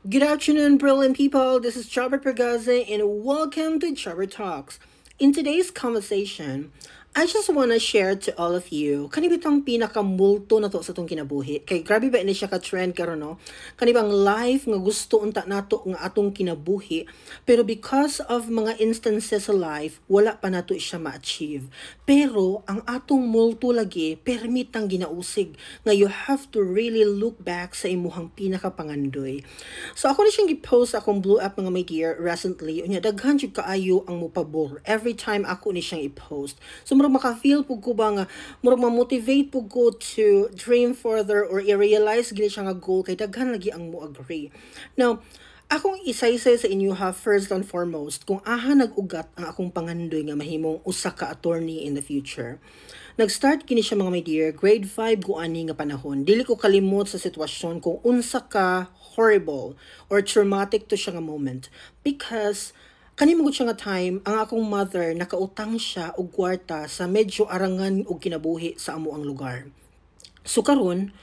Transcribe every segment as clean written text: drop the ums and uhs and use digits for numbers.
Good afternoon, brilliant people. This is Charbert Pergaze, and welcome to Charbert Talks. In today's conversation, I just want to share to all of you kanibitang pinakamulto na to sa itong kinabuhi. Kay grabe ba ini siya ka-trend karon no? Kanibang life nga gusto unta nato nga atong kinabuhi, pero because of mga instances sa life, wala pa nato siya ma-achieve. Pero ang atong multo lagi permitang ginausig nga you have to really look back sa imuhang pinakapangandoy. So ako na siyang gi-post akong blew up mga my dear recently. Unya daghan jud kaayo ang mupabor every time ako ni siyang i-post. So murag maka-feel pug ko ba nga murag ma-motivate pug ko to dream further or i-realize gid siya nga goal kay daghan lagi ang mo agree. Now, akong isaysay sa inyo ha, first and foremost, kung aha nag-ugat ang akong pangandoy nga mahimong usa ka attorney in the future. Nag-start kini siya mga my dear, grade 5 ko ani nga panahon. Dili ko kalimot sa sitwasyon kung unsa ka horrible or traumatic to siya nga moment. Because kanimugod siya nga time, ang akong mother nakautang siya og kwarta sa medyo arangan og kinabuhi sa amo ang lugar. So karon,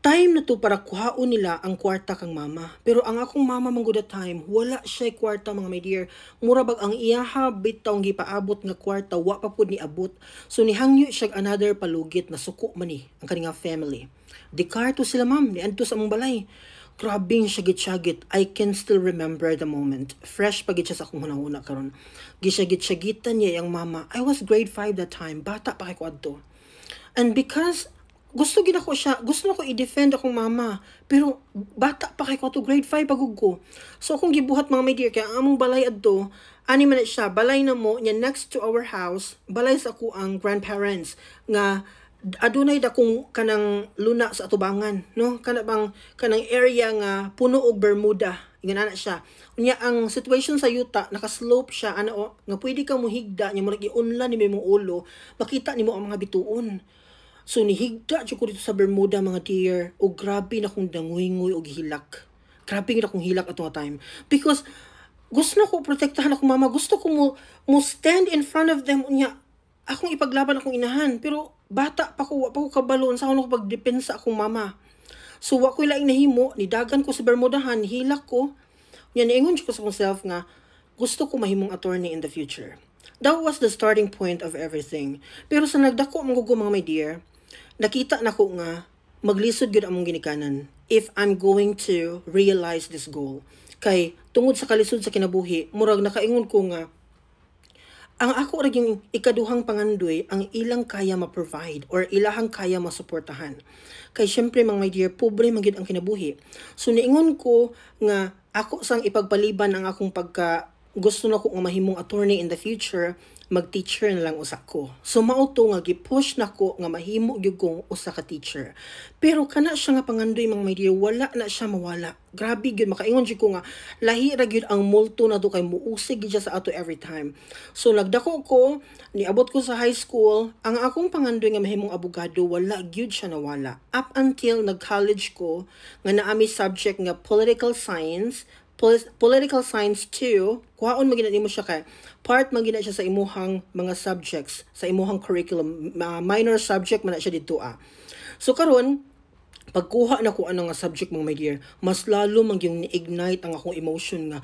time na to para kuhaon nila ang kwarta kang mama. Pero ang akong mama manggood time, wala siya kwarta mga my dear. Mura bag ang iyaha bitaw gipaabot nga kwarta, wa pa pud ni abot. So nihangyo siya another palugit na suko man ni ang kaninga family. Dikarto sila ma'am, niadto sa among balay. Grabing syagit-syagit. I can still remember the moment. Fresh pagit siya sa akong hunahuna karon. Gisyagit-syagitan niya yung mama. I was grade 5 that time. Bata pa kay ko adto. And because gusto gid ako siya, gusto na ko i-defend akong mama. Pero bata pa kay ko to, grade 5 pagug ko. So akong gibuhat mga my dear, kaya among balay adto, ani man siya, balay na mo, niya next to our house, balay sa ako ang grandparents, nga adunay dakong kanang luna sa atubangan, no? Kanang area nga puno og Bermuda, ingana siya. Unya ang situation sa yuta naka-slope siya ano nga pwede kang muhigda nya murag iunlan ni mong ulo, makita nimo ang mga bituon. So nihigda jud ko dito sa Bermuda mga dear, og grabe na kong danguy-ngoy og hilak. Grabe na kong hilak ato nga time because gusto na ko protektahan akong mama, gusto ko mo stand in front of them unya akong ipaglaban akong inahan, pero bata pa ko kabalon sa ako pagdepensa akong mama. So wa ko laing nahimo, nidagan ko sa Bermudahan, hilak ko. Yan ingon ko sa myself nga gusto ko mahimong attorney in the future. That was the starting point of everything. Pero sa nagdako mangugo mga my dear, nakita na ko nga maglisod gyud among ginikanan if I'm going to realize this goal. Kay tungod sa kalisod sa kinabuhi, murag nakaingon ko nga ang ako ra yung ikaduhang pangandoy ang ilang kaya ma-provide or ilahang kaya masuportahan. Kay syempre mga my dear, pobre magid ang kinabuhi. So niingon ko nga ako sang ipagpaliban ang akong pagka gusto na ko nga mahimong attorney in the future, mag-teacher na lang usa ko. So mauto nga gi-push na ko nga mahimo gyud kong usa ka teacher. Pero kana siya nga pangandoy mga my dear, wala na siya mawala. Grabe gyud makaingon jud ko nga lahi ra gyud ang multo na do kay muusig gyud siya sa ato every time. So nagdako ko, niabot ko sa high school, ang akong pangandoy nga mahimong abogado wala gyud siya nawala. Up until nag-college ko nga naami subject nga political science 2, kuhaon magina nimo siya kay part magina siya sa imuhang mga subjects, sa imuhang curriculum, minor subject man na siya dito ah. So karon pagkuha na ko ano nga subject mga my dear, mas lalo mang yung ni-ignite ang akong emotion nga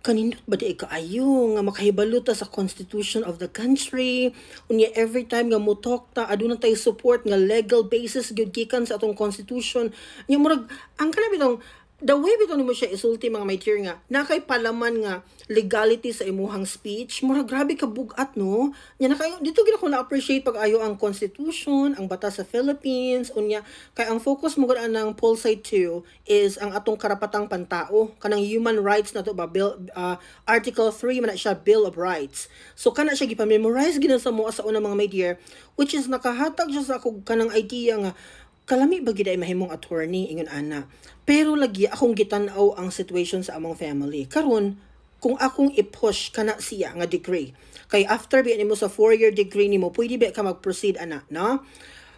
kanindot ba di kaayo nga makahibalo ta sa constitution of the country. Unya every time nga mo talk ta aduna tay support nga legal basis gyud gikan sa atong constitution. Nya murag ang kana bitong the way bitaw nimo siya isulti mga my dear nga nakay palaman nga legality sa imuhang speech, mura grabe ka bugat no. Nya nakayo dito gid ako na-appreciate pag ayo ang constitution, ang batas sa Philippines, unya kay ang focus mo gud anang Pol Site 2 is ang atong karapatang pantao, kanang human rights na to ba bill, Article 3 man na siya Bill of Rights. So kana siya gipa-memorize gid sa mo sa una mga my dear, which is nakahatag siya sa ako kanang idea nga kalami ba gid ay mahimong attorney ingon ana. Pero lagi akong gitan-aw ang situation sa among family. Karon kung akong i-push kana siya nga degree. Kay after bi nimo sa 4-year degree nimo, pwede ba ka mag-proceed ana, no?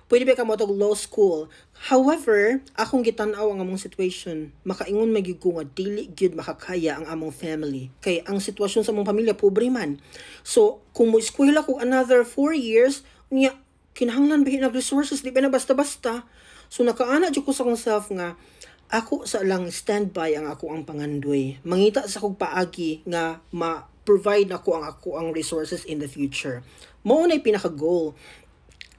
Pwede ba ka mo law school. However, akong gitan-aw ang among situation. Makaingon magyud ko nga dili gyud makakaya ang among family. Kay ang sitwasyon sa among pamilya pobre man. So, kung mo eskwela ko another 4 years, niya kinahanglan bihin ng resources, di ba na basta-basta. So nakaana jud ko sa akong self nga ako sa lang standby ang ako ang pangandoy. Mangita sa kog paagi nga ma-provide nako ang ako ang resources in the future. Mao na pinaka-goal.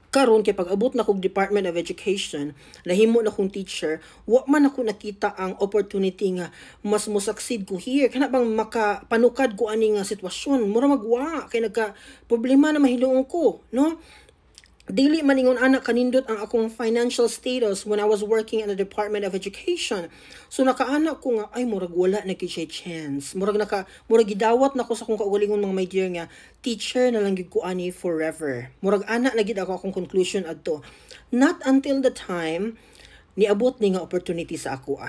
Karon kay pag-abot na kog Department of Education, nahimo na kong teacher, wa man ako nakita ang opportunity nga mas mo succeed ko here. Kana bang makapanukad ko ani nga sitwasyon, mura magwa kay nagka problema na mahinuon ko, no? Dili maningon anak kanindot ang akong financial status when I was working in the Department of Education. So nakaanak ko nga ay murag wala na kay chance. Murag gidawat nako sa akong kaugalingon mga my dear nga teacher na lang gyud ko ani forever. Murag anak na gid ako akong conclusion adto. Not until the time niabot ni nga opportunity sa ako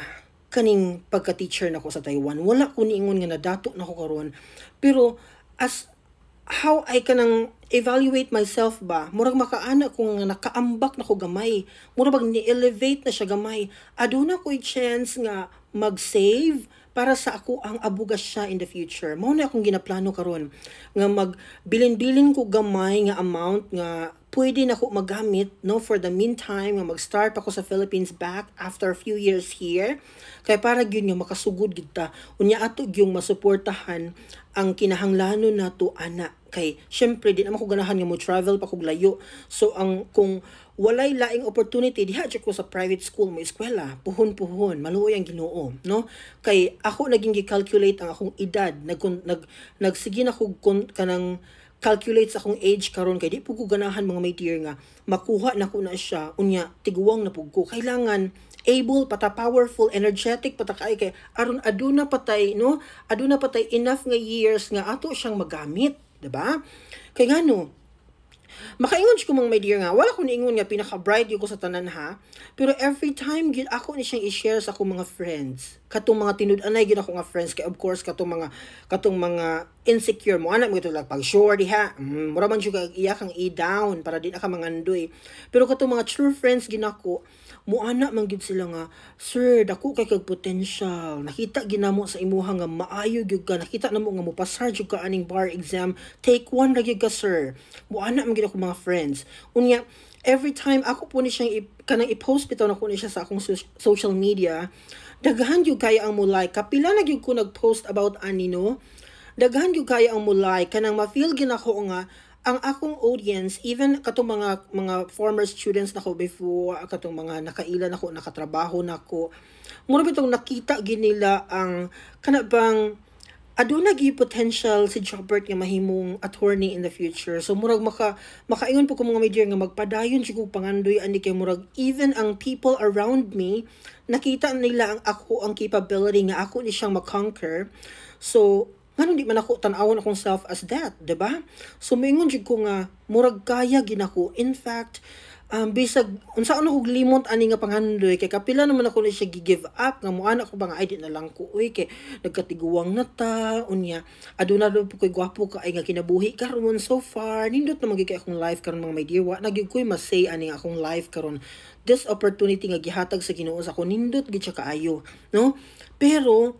kaning pagka-teacher nako sa Taiwan. Wala ko niingon nga nadato nako karon. Pero as how I kanang evaluate myself ba, murag makaana ko nga nakaambak na ko gamay, murag ni-elevate na siya gamay, aduna ko'y chance nga mag-save para sa ako ang abugas siya in the future. Mao na akong ginaplano karon nga magbilin-bilin ko gamay nga amount nga pwede na ko magamit, no, for the meantime nga mag-start ako sa Philippines back after a few years here. Kaya para gyud nga makasugod kita, unya ato gyung masuportahan ang kinahanglanon nato ana. Kay syempre di naman ko ganahan nga mo travel pa kog layo. So ang kung walay laing opportunity diha ko sa private school mo eskwela, puhon maluoy ang Ginoo, no? Kay ako naging gi-calculate ang akong edad, nagsige na kog kanang calculate sa akong age karon kay di po ko ganahan mga may dear nga makuha na ko na siya unya tiguwang na pug ko. Kailangan able pata powerful energetic pata kay aron aduna patay, no, aduna patay enough nga years nga ato siyang magamit, diba? Kay ngano makaingon ko mga my dear nga wala ko niingon nga pinaka-bright ko sa tanan ha, pero every time gid ako ni siyang i-share sa akong mga friends, katong mga tinud-anay gid ako nga friends, kay of course katong mga insecure mo anak mo ito lang pag sure diha mura man jud iya kang i-down para di na ka mangandoy, pero katong mga true friends ginako mo ana man gid sila nga sir dako kay kag potential, nakita ginamo sa imuha nga maayo gyud ka, nakita namo nga mopasar jud ka aning bar exam, take one ra gyud ka sir. Mo ana man gid ako mga friends unya every time ako po ni siyang kanang i-post bitaw na ko ni siya sa akong social media, daghan gyud kaya ang mo like, kapila na gyud ko nag-post about ani, no, daghan gyud kaya ang mo like kanang ma-feel gid ako nga ang akong audience, even katong mga former students nako before, katong mga nakailan ako, nakatrabaho nako, mura bitong nakita gid nila ang kana bang aduna gi potential si Jobert nga mahimong attorney in the future. So murag makaingon po ko mga media nga magpadayon siguro pangandoy ani kay murag even ang people around me nakita nila ang ako ang capability nga ako ni siyang ma-conquer. So ngano di man ako tan-awon akong self as that, diba? So moingon jud ko nga murag kaya ginako. In fact, bisag unsa ano kog limot ani nga panghandoy kay kapila naman ako ni siya gi-give up nga moana ko ba nga ay di na lang ko uy kay nagkatiguwang na ta unya aduna do po koy gwapo ka ay nga kinabuhi karon so far nindot na magigay akong life karon mga my dear wa nagyud koy masay ani nga akong life karon, this opportunity nga gihatag sa Ginoo sa ko nindot gid siya kaayo, no? Pero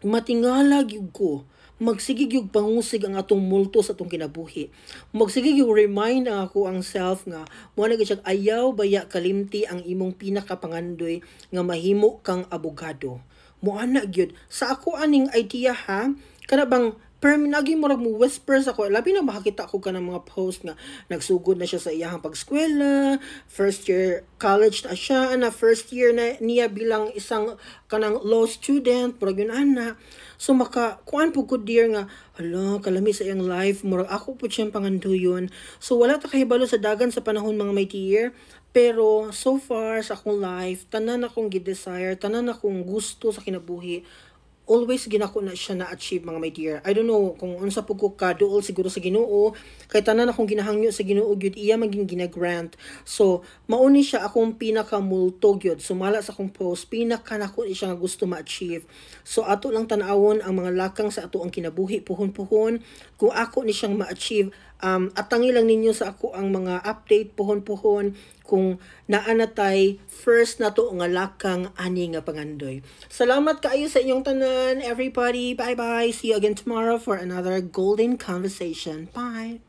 matingala gyud ko magsigig yung pangusig ang atong multo sa atong kinabuhi. Magsigig yung remind ang ako ang self nga mo na gyud ayaw baya kalimti ang imong pinakapangandoy nga mahimo kang abogado. Mo ana gyud sa ako aning idea ha, kana bang nagi murag mo whisper sa ko, labi na makakita ko ka ng mga post nga nagsugod na siya sa iyahang pag-eskwela, first year college na siya, na first year na niya bilang isang kanang law student, murag yun ana. So kuan po ko dear nga, hala, kalami sa iyang life, murag ako po siyang panganduyon. So wala ta kahibalo sa dagan sa panahon mga may dear, pero so far sa akong life, tanan akong gidesire, tanan akong gusto sa kinabuhi, always ginako na siya na-achieve mga my dear. I don't know kung unsa po ko kaduol siguro sa Ginoo, kay tanan akong ginahangyo sa Ginoo gyud iya maging ginagrant. So mauni siya akong pinakamulto gyud. Sumala sa akong post, pinaka nako siya nga gusto ma-achieve. So ato lang tan-awon ang mga lakang sa ato ang kinabuhi puhon-puhon kung ako ni siyang ma-achieve. Atangi lang ninyo sa ako ang mga update puhon-puhon kung naanatay first na to nga lakang ani nga pangandoy. Salamat kaayo sa inyong tanan everybody. Bye bye. See you again tomorrow for another golden conversation. Bye.